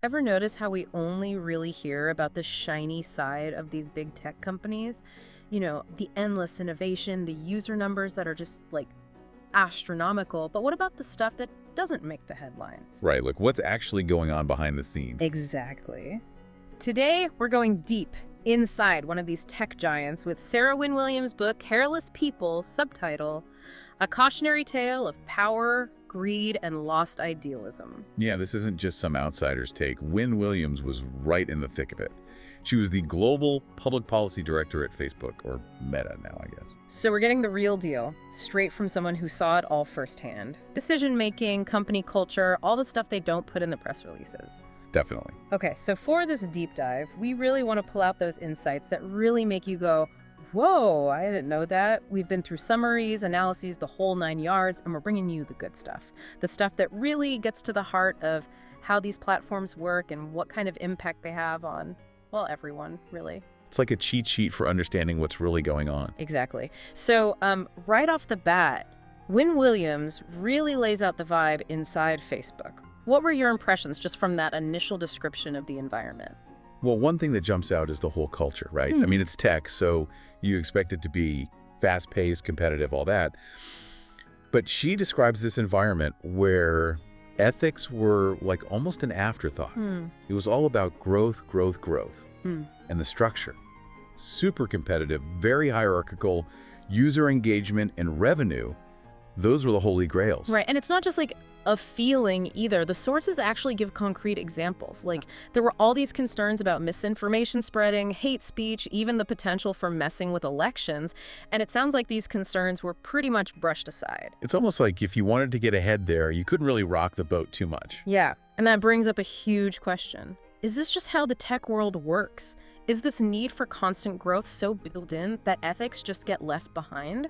Ever notice how we only really hear about the shiny side of these big tech companies? The endless innovation, the user numbers that are just like astronomical. But what about the stuff that doesn't make the headlines? Right, like what's actually going on behind the scenes? Exactly. Today, we're going deep inside one of these tech giants with Sarah Wynn-Williams' book, Careless People, subtitle, A Cautionary Tale of Power, Greed, and Lost Idealism. Yeah, this isn't just some outsider's take. Wynn-Williams was right in the thick of it. She was the global public policy director at Facebook, or Meta now, I guess. So we're getting the real deal, straight from someone who saw it all firsthand. Decision-making, company culture, all the stuff they don't put in the press releases. Definitely. Okay, so for this deep dive, we really want to pull out those insights that really make you go, whoa, I didn't know that. We've been through summaries, analyses, the whole 9 yards, and we're bringing you the good stuff. The stuff that really gets to the heart of how these platforms work and what kind of impact they have on, well, everyone, really. It's like a cheat sheet for understanding what's really going on. Exactly. So right off the bat, Wynn-Williams really lays out the vibe inside Facebook. What were your impressions just from that initial description of the environment? Well, one thing that jumps out is the whole culture, right? I mean, it's tech, so you expect it to be fast-paced, competitive, all that. But she describes this environment where ethics were like almost an afterthought. It was all about growth, growth, growth. And the structure. Super competitive, very hierarchical, user engagement and revenue. Those were the holy grails. Right, and it's not just like a feeling either. The sources actually give concrete examples. Like, there were all these concerns about misinformation spreading, hate speech, even the potential for messing with elections, and it sounds like these concerns were pretty much brushed aside. It's almost like if you wanted to get ahead there, you couldn't really rock the boat too much. Yeah, and that brings up a huge question. Is this just how the tech world works? Is this need for constant growth so built in that ethics just get left behind?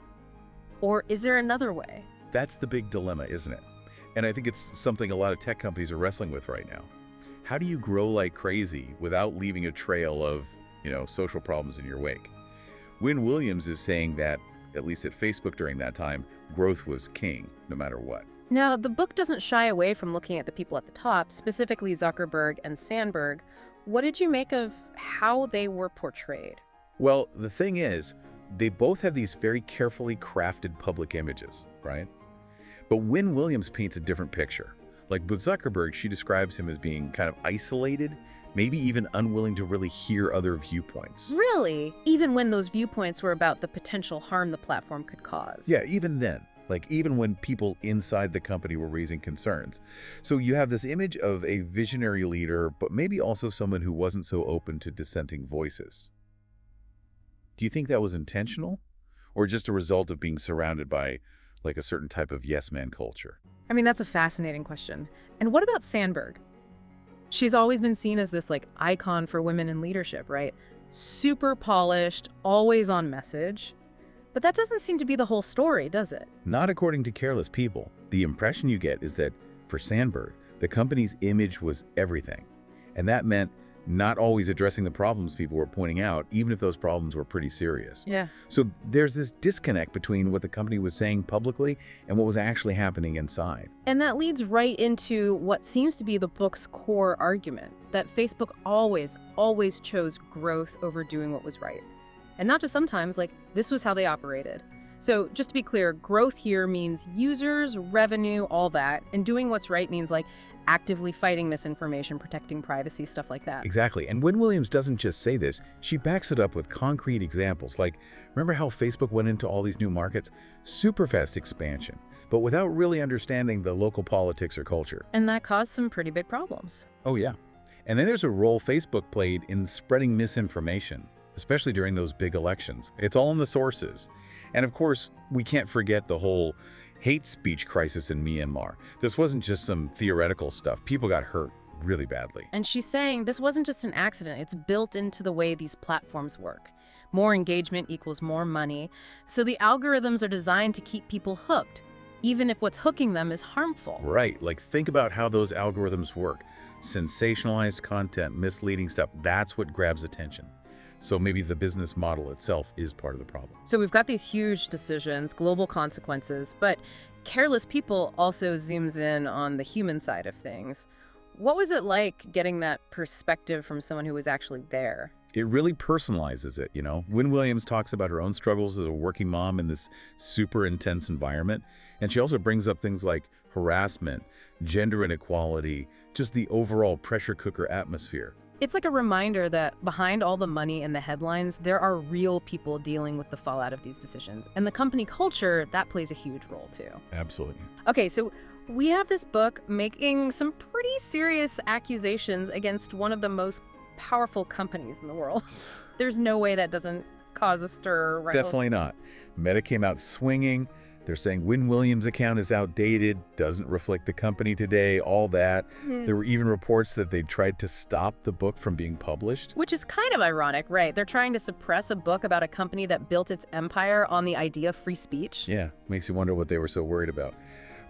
Or is there another way? That's the big dilemma, isn't it? And I think it's something a lot of tech companies are wrestling with right now. How do you grow like crazy without leaving a trail of, social problems in your wake? Wynn-Williams is saying that, at least at Facebook during that time, growth was king, no matter what. Now, the book doesn't shy away from looking at the people at the top, specifically Zuckerberg and Sandberg. What did you make of how they were portrayed? Well, the thing is, they both have these very carefully crafted public images, right? But Wynn-Williams paints a different picture. Like with Zuckerberg, she describes him as being kind of isolated, maybe even unwilling to really hear other viewpoints. Really? Even when those viewpoints were about the potential harm the platform could cause? Yeah, even then. Like even when people inside the company were raising concerns. So you have this image of a visionary leader, but maybe also someone who wasn't so open to dissenting voices. Do you think that was intentional? Or just a result of being surrounded by like a certain type of yes-man culture? I mean, that's a fascinating question. And what about Sandberg? She's always been seen as this like icon for women in leadership, right? Super polished, always on message. But that doesn't seem to be the whole story, does it? Not according to Careless People. The impression you get is that for Sandberg, the company's image was everything. And that meant not always addressing the problems people were pointing out, even if those problems were pretty serious. Yeah. So there's this disconnect between what the company was saying publicly and what was actually happening inside. And that leads right into what seems to be the book's core argument, that Facebook always chose growth over doing what was right. And not just sometimes, like, this was how they operated. So just to be clear, growth here means users, revenue, all that. And doing what's right means, like, actively fighting misinformation, protecting privacy, stuff like that. Exactly. And Wynn-Williams doesn't just say this, she backs it up with concrete examples. Like, remember how Facebook went into all these new markets? Super fast expansion, but without really understanding the local politics or culture. And that caused some pretty big problems. Oh, yeah. And then there's a role Facebook played in spreading misinformation, especially during those big elections. It's all in the sources. And of course, we can't forget the whole hate speech crisis in Myanmar. This wasn't just some theoretical stuff. People got hurt really badly. And she's saying this wasn't just an accident. It's built into the way these platforms work. More engagement equals more money. So the algorithms are designed to keep people hooked, even if what's hooking them is harmful. Right. Like, think about how those algorithms work. Sensationalized content, misleading stuff, that's what grabs attention. So maybe the business model itself is part of the problem. So we've got these huge decisions, global consequences, but Careless People also zooms in on the human side of things. What was it like getting that perspective from someone who was actually there? It really personalizes it, you know? Wynn-Williams talks about her own struggles as a working mom in this super intense environment, and she also brings up things like harassment, gender inequality, just the overall pressure cooker atmosphere. It's like a reminder that behind all the money and the headlines, there are real people dealing with the fallout of these decisions. And the company culture, that plays a huge role too. Absolutely. Okay, so we have this book making some pretty serious accusations against one of the most powerful companies in the world. There's no way that doesn't cause a stir, right? Definitely not. Meta came out swinging. They're saying Wynn-Williams' account is outdated, doesn't reflect the company today, all that. There were even reports that they tried to stop the book from being published. Which is kind of ironic, right? They're trying to suppress a book about a company that built its empire on the idea of free speech. Yeah, makes you wonder what they were so worried about.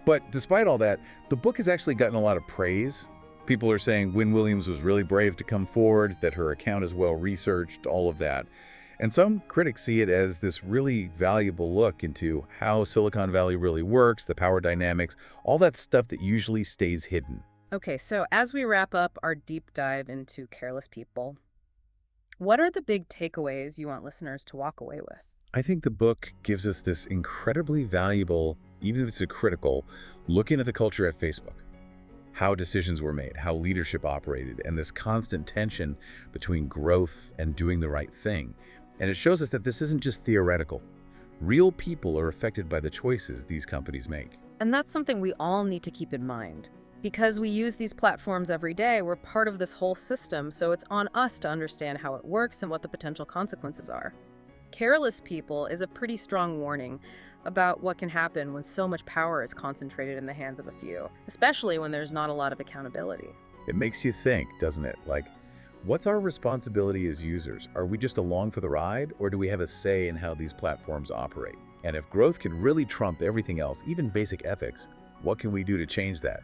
But despite all that, the book has actually gotten a lot of praise. People are saying Wynn-Williams was really brave to come forward, that her account is well researched, all of that. And some critics see it as this really valuable look into how Silicon Valley really works, the power dynamics, all that stuff that usually stays hidden. Okay, so as we wrap up our deep dive into Careless People, what are the big takeaways you want listeners to walk away with? I think the book gives us this incredibly valuable, even if it's a critical, look into the culture at Facebook. How decisions were made, how leadership operated, and this constant tension between growth and doing the right thing. And it shows us that this isn't just theoretical. Real people are affected by the choices these companies make. And that's something we all need to keep in mind. Because we use these platforms every day, we're part of this whole system, so it's on us to understand how it works and what the potential consequences are. Careless People is a pretty strong warning about what can happen when so much power is concentrated in the hands of a few, especially when there's not a lot of accountability. It makes you think, doesn't it? Like, what's our responsibility as users? Are we just along for the ride, or do we have a say in how these platforms operate? And if growth can really trump everything else, even basic ethics, what can we do to change that?